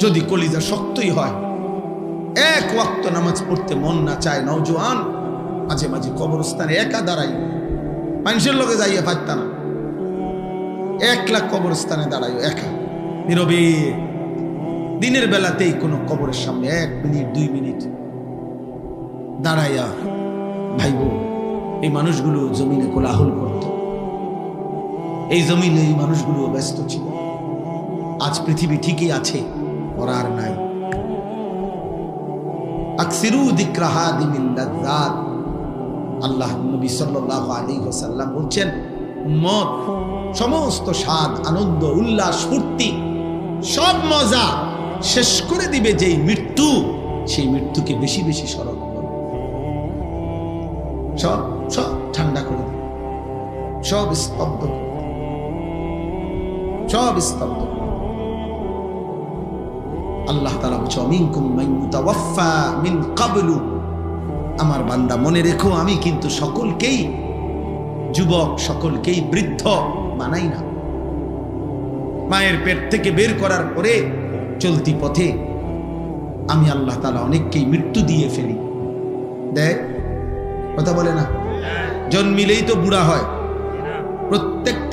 যদি কলিজা শক্তই হয়, এক ওয়াক্ত নামাজ পড়তে মন না চায়, নওজোয়ান মাঝে মাঝে কবরস্থানে একা দাঁড়াই, মানুষের লোকে যাইয়া পারতা না, একলা কবরস্থানে দাঁড়াই একা নীরবে, দিনের বেলাতেই কোনো কবরের সামনে 1 মিনিট 2 মিনিট দাঁড়াইয়া ভাইব। এই মানুষগুলো জমিনে কোলাহল করত, এই জমিনে এই মানুষগুলো ব্যস্ত ছিল। আজ পৃথিবী ঠিকই আছে, ওরা আর নাই। আকসিরু যিকরা হাদিমিল লাযযাত, আল্লাহ নবী সাল্লাল্লাহু আলাইহি ওয়াসাল্লাম বলছেন, উম্মত সমস্ত স্বাদ, আনন্দ, উল্লাস, ফুর্তি, সব মজা শেষ করে দিবে যেই মৃত্যু, সেই মৃত্যুকে বেশি বেশি স্মরণ করো। সব সব ঠান্ডা করে দিবে, সব স্তব্ধ করে দিবে, সব স্তব্ধ করে দিবে। আল্লাহ তাআলা বলছে, মিনকুম মান ইউতাওয়াফা মিন ক্বাবলু, আমার বান্দা মনে রেখো, আমি কিন্তু সকলকেই যুবক, সকলকেই বৃদ্ধ বানাই না। মায়ের পেট থেকে বের করার পরে চলতি পথে আমি আল্লাহ তাআলা অনেককেই মৃত্যু দিয়ে ফেলি। দেখ, কথা বলে না, জন্মিলেই তো বুড়া হয়, প্রত্যেকটি